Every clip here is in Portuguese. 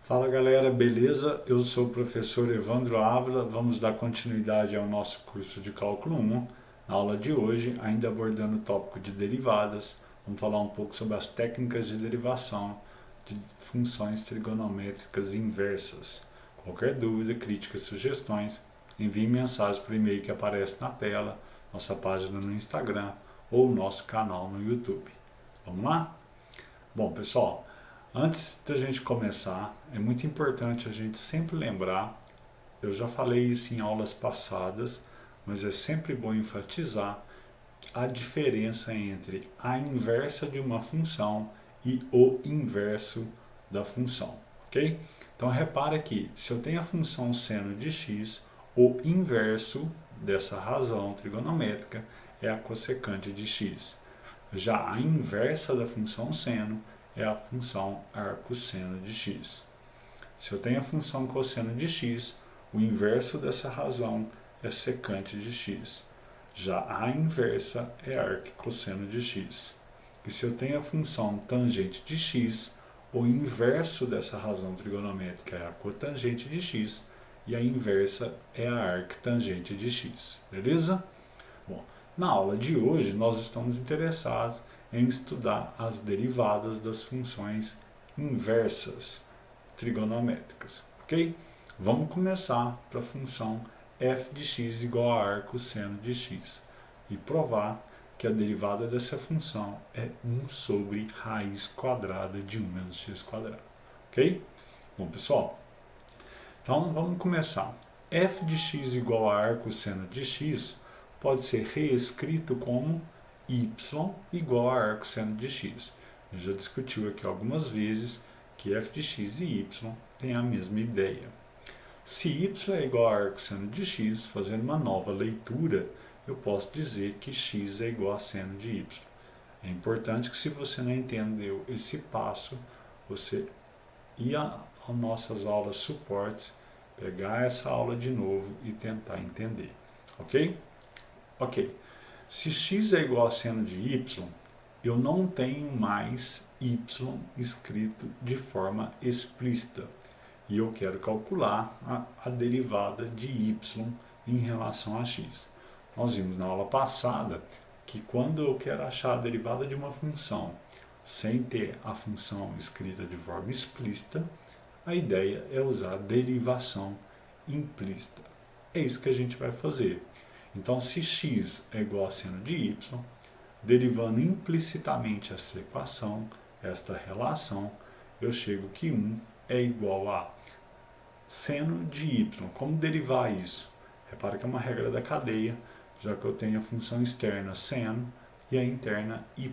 Fala galera, beleza? Eu sou o professor Evandro Ávila, vamos dar continuidade ao nosso curso de Cálculo 1. Na aula de hoje, ainda abordando o tópico de derivadas, vamos falar um pouco sobre as técnicas de derivação de funções trigonométricas inversas. Qualquer dúvida, crítica, sugestões, envie mensagens por e-mail que aparece na tela, nossa página no Instagram ou nosso canal no YouTube. Vamos lá? Bom, pessoal, antes da gente começar, é muito importante a gente sempre lembrar, eu já falei isso em aulas passadas, mas é sempre bom enfatizar a diferença entre a inversa de uma função e o inverso da função, ok? Então repare que se eu tenho a função seno de x, o inverso dessa razão trigonométrica é a cossecante de x. Já a inversa da função seno é a função arcosseno de x. Se eu tenho a função cosseno de x, o inverso dessa razão é secante de x. Já a inversa é arccosseno de x. E se eu tenho a função tangente de x, o inverso dessa razão trigonométrica é a cotangente de x e a inversa é a arctangente de x. Beleza? Bom, na aula de hoje nós estamos interessados em estudar as derivadas das funções inversas trigonométricas, ok? Vamos começar para a função f de x igual a arcosseno de x e provar que a derivada dessa função é 1 sobre raiz quadrada de 1 menos x quadrado, ok? Bom, pessoal, então vamos começar. F de x igual a arcosseno de x pode ser reescrito como y igual a arcosseno de x. A gente já discutiu aqui algumas vezes que f de x e y têm a mesma ideia. Se y é igual a arcosseno de x, fazendo uma nova leitura, eu posso dizer que x é igual a seno de y. É importante que, se você não entendeu esse passo, você ir às nossas aulas suportes, pegar essa aula de novo e tentar entender, ok? Ok, se x é igual a seno de y, eu não tenho mais y escrito de forma explícita. E eu quero calcular a derivada de y em relação a x. Nós vimos na aula passada que quando eu quero achar a derivada de uma função sem ter a função escrita de forma explícita, a ideia é usar a derivação implícita. É isso que a gente vai fazer. Então, se x é igual a seno de y, derivando implicitamente essa equação, esta relação, eu chego que 1 é igual a seno de y. Como derivar isso? Repara que é uma regra da cadeia, já que eu tenho a função externa seno e a interna y.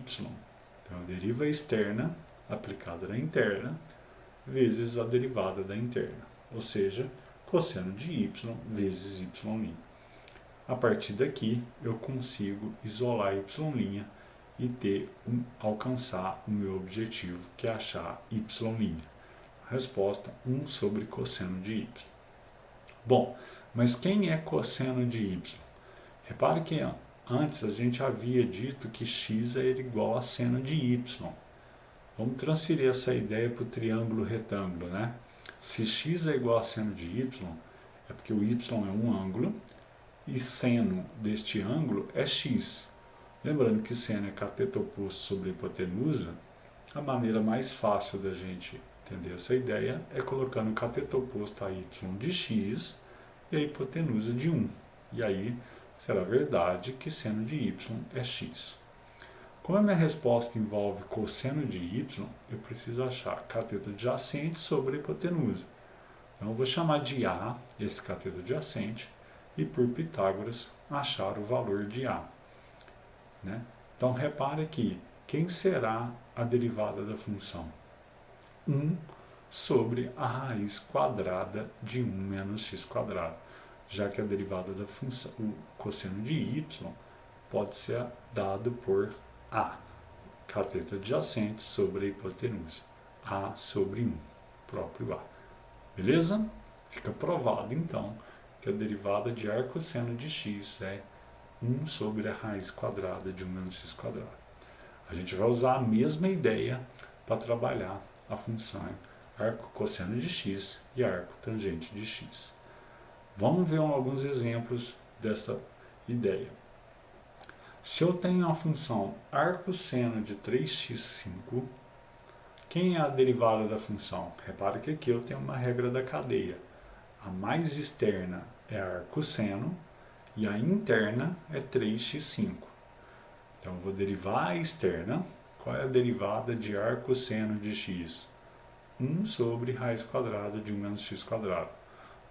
Então, eu derivo a externa aplicada na interna vezes a derivada da interna, ou seja, cosseno de y vezes y'. A partir daqui, eu consigo isolar y' e alcançar o meu objetivo, que é achar y'. Resposta: 1 sobre cosseno de y. Bom, mas quem é cosseno de y? Repare que antes a gente havia dito que x era igual a seno de y. Vamos transferir essa ideia para o triângulo retângulo, né? Se x é igual a seno de y, é porque o y é um ângulo e seno deste ângulo é x. Lembrando que seno é cateto oposto sobre hipotenusa, a maneira mais fácil da gente entender essa ideia é colocando o cateto oposto a y de x e a hipotenusa de 1. E aí será verdade que seno de y é x. Como a minha resposta envolve cosseno de y, eu preciso achar cateto adjacente sobre a hipotenusa. Então eu vou chamar de A esse cateto adjacente e, por Pitágoras, achar o valor de A. Né? Então repare que quem será a derivada da função? 1 sobre a raiz quadrada de 1 menos x quadrado, já que a derivada da função, o cosseno de y, pode ser dado por A, cateto adjacente sobre a hipotenusa, A sobre 1, próprio A. Beleza? Fica provado, então, que a derivada de arcosseno de x é 1 sobre a raiz quadrada de 1 menos x quadrado. A gente vai usar a mesma ideia para trabalhar a função arco cosseno de x e arco tangente de x. Vamos ver alguns exemplos dessa ideia. Se eu tenho a função arcosseno de 3x5, quem é a derivada da função? Repare que aqui eu tenho uma regra da cadeia. A mais externa é arcosseno e a interna é 3x5. Então eu vou derivar a externa. Qual é a derivada de arcosseno de x? 1 sobre raiz quadrada de 1 menos x quadrado.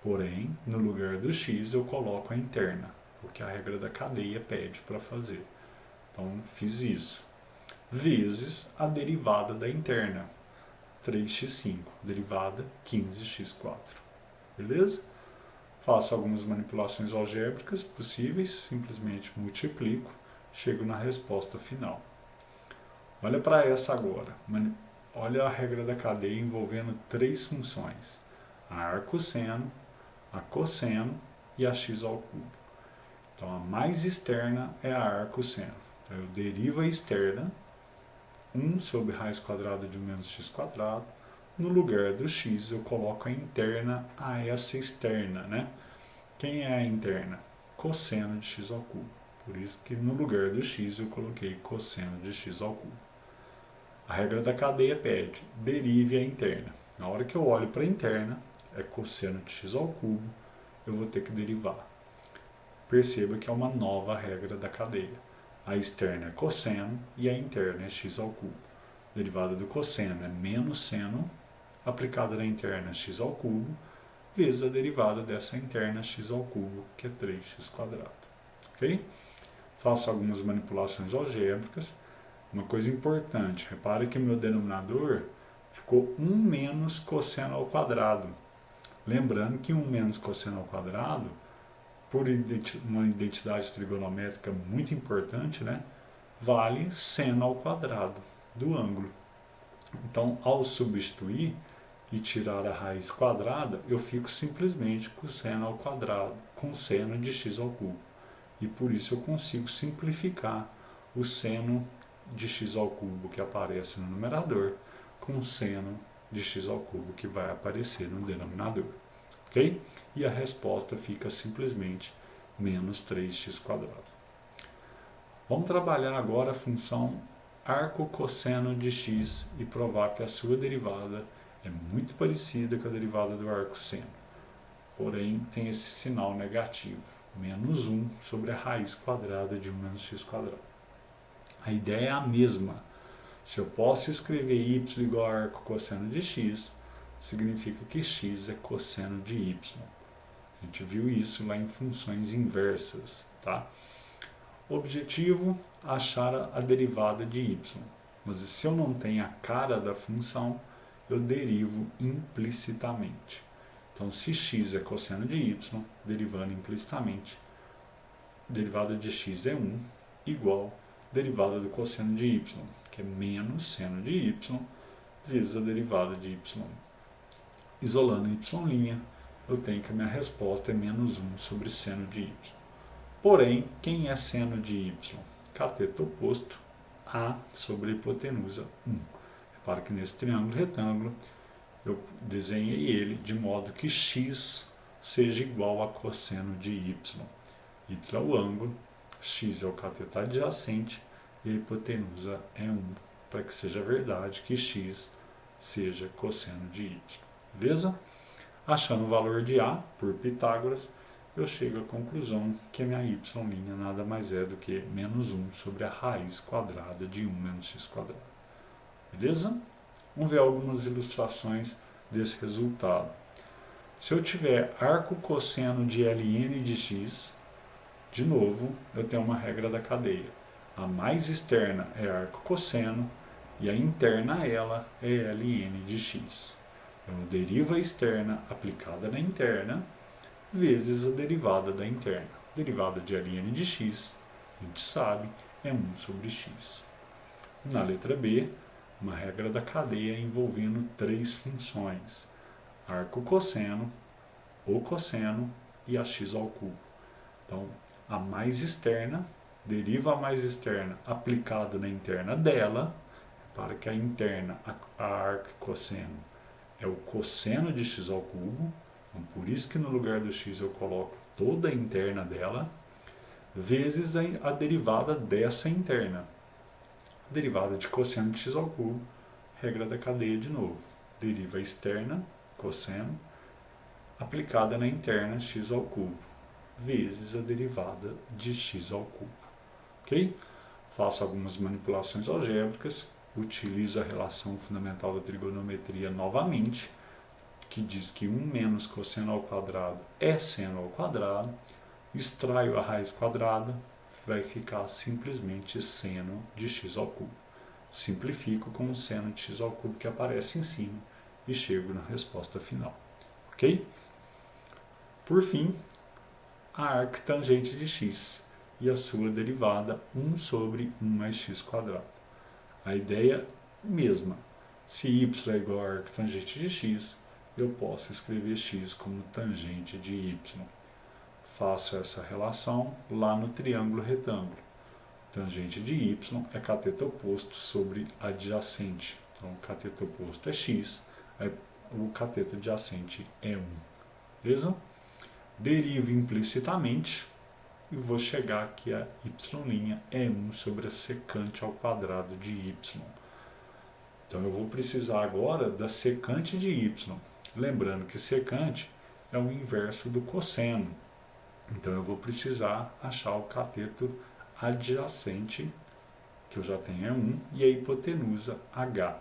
Porém, no lugar do x eu coloco a interna, o que a regra da cadeia pede para fazer. Então, fiz isso. Vezes a derivada da interna, 3x5, derivada 15x4. Beleza? Faço algumas manipulações algébricas possíveis, simplesmente multiplico, chego na resposta final. Olha para essa agora. Olha a regra da cadeia envolvendo três funções: a arcosseno, a cosseno e a x ao cubo. Então, a mais externa é a arcosseno. Então, eu derivo a externa, 1 sobre raiz quadrada de 1 menos x quadrado. No lugar do x, eu coloco a interna a essa externa, né? Quem é a interna? Cosseno de x ao cubo. Por isso que no lugar do x, eu coloquei cosseno de x ao cubo. A regra da cadeia pede, derive a interna. Na hora que eu olho para a interna, é cosseno de x ao cubo, eu vou ter que derivar. Perceba que é uma nova regra da cadeia. A externa é cosseno e a interna é x ao cubo. Derivada do cosseno é menos seno, aplicada na interna x ao cubo, vezes a derivada dessa interna x ao cubo, que é 3x quadrado. Ok? Faço algumas manipulações algébricas. Uma coisa importante, repare que meu denominador ficou 1 menos cosseno ao quadrado. Lembrando que 1 menos cosseno ao quadrado, por uma identidade trigonométrica muito importante, né, vale seno ao quadrado do ângulo. Então, ao substituir e tirar a raiz quadrada, eu fico simplesmente com seno ao quadrado, com seno de x ao cubo. E por isso eu consigo simplificar o seno de x ao cubo que aparece no numerador com seno de x ao cubo que vai aparecer no denominador. Ok? E a resposta fica simplesmente menos 3x quadrado. Vamos trabalhar agora a função arco cosseno de x e provar que a sua derivada é muito parecida com a derivada do arcosseno. Porém, tem esse sinal negativo, menos 1 sobre a raiz quadrada de 1 menos x quadrado. A ideia é a mesma. Se eu posso escrever y igual a arco cosseno de x, significa que x é cosseno de y. A gente viu isso lá em funções inversas, tá? Objetivo, achar a derivada de y. Mas se eu não tenho a cara da função, eu derivo implicitamente. Então, se x é cosseno de y, derivando implicitamente, derivada de x é 1, igual derivada do cosseno de y, que é menos seno de y, vezes a derivada de y. Isolando y', eu tenho que a minha resposta é menos 1 sobre seno de y. Porém, quem é seno de y? Cateto oposto, a sobre a hipotenusa 1. Repara que nesse triângulo retângulo, eu desenhei ele de modo que x seja igual a cosseno de y. Y é o ângulo, x é o cateto adjacente e a hipotenusa é 1, para que seja verdade que x seja cosseno de y. Beleza? Achando o valor de a por Pitágoras, eu chego à conclusão que a minha y' nada mais é do que menos 1 sobre a raiz quadrada de 1 menos x quadrado. Beleza? Vamos ver algumas ilustrações desse resultado. Se eu tiver arco cosseno de ln de x, de novo, eu tenho uma regra da cadeia. A mais externa é arco cosseno e a interna a ela é ln de x. Então, eu derivo a externa aplicada na interna vezes a derivada da interna. Derivada de ln de x, a gente sabe, é 1 sobre x. Na letra B, uma regra da cadeia envolvendo três funções: arco cosseno, o cosseno e a x ao cubo. Então, a mais externa, deriva a mais externa aplicada na interna dela, para que a interna, a arco cosseno, é o cosseno de x ao cubo, então por isso que no lugar do x eu coloco toda a interna dela, vezes a derivada dessa interna. A derivada de cosseno de x ao cubo, regra da cadeia de novo. Deriva externa, cosseno, aplicada na interna, x ao cubo, vezes a derivada de x ao cubo. Ok? Faço algumas manipulações algébricas, utilizo a relação fundamental da trigonometria novamente, que diz que 1 menos cosseno ao quadrado é seno ao quadrado, extraio a raiz quadrada, vai ficar simplesmente seno de x ao cubo. Simplifico com o seno de x ao cubo que aparece em cima e chego na resposta final. Ok? Por fim, a arctangente de x e a sua derivada 1 sobre 1 mais x quadrado. A ideia mesma. Se y é igual a arctangente de x, eu posso escrever x como tangente de y. Faço essa relação lá no triângulo retângulo. Tangente de y é cateto oposto sobre adjacente. Então, o cateto oposto é x, o cateto adjacente é 1. Beleza? Derivo implicitamente e vou chegar aqui a y' é 1 sobre a secante ao quadrado de y. Então, eu vou precisar agora da secante de y. Lembrando que secante é o inverso do cosseno. Então, eu vou precisar achar o cateto adjacente, que eu já tenho é 1, e a hipotenusa h.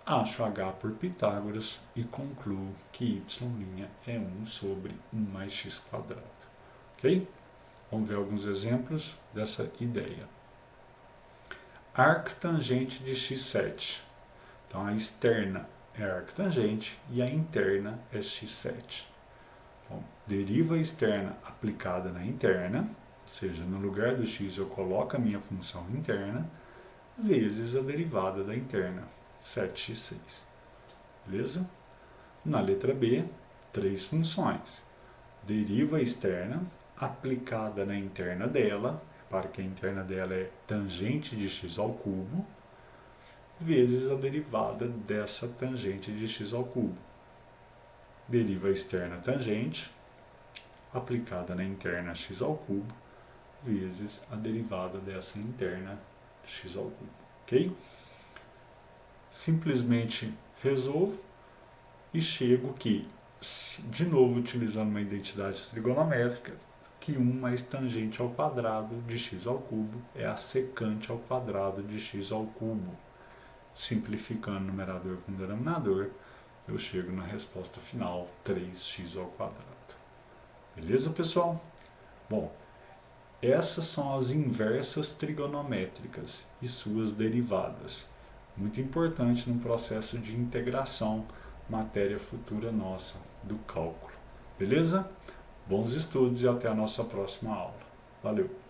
Acho h por Pitágoras e concluo que y' é 1 sobre 1 mais x quadrado. Ok? Vamos ver alguns exemplos dessa ideia. Arctangente de x7. Então, a externa é arctangente e a interna é x7. Então, deriva externa aplicada na interna, ou seja, no lugar do x eu coloco a minha função interna, vezes a derivada da interna, 7x6. Beleza? Na letra B, 3 funções. Deriva externa aplicada na interna dela, repare que a interna dela é tangente de x ao cubo, vezes a derivada dessa tangente de x ao cubo. Deriva externa tangente, aplicada na interna x ao cubo, vezes a derivada dessa interna x ao cubo. Ok? Simplesmente resolvo e chego que, de novo utilizando uma identidade trigonométrica, que 1 mais tangente ao quadrado de x ao cubo é a secante ao quadrado de x ao cubo. Simplificando numerador com denominador, eu chego na resposta final, 3x ao quadrado. Beleza, pessoal? Bom, essas são as inversas trigonométricas e suas derivadas. Muito importante no processo de integração, matéria futura nossa do cálculo. Beleza? Bons estudos e até a nossa próxima aula. Valeu!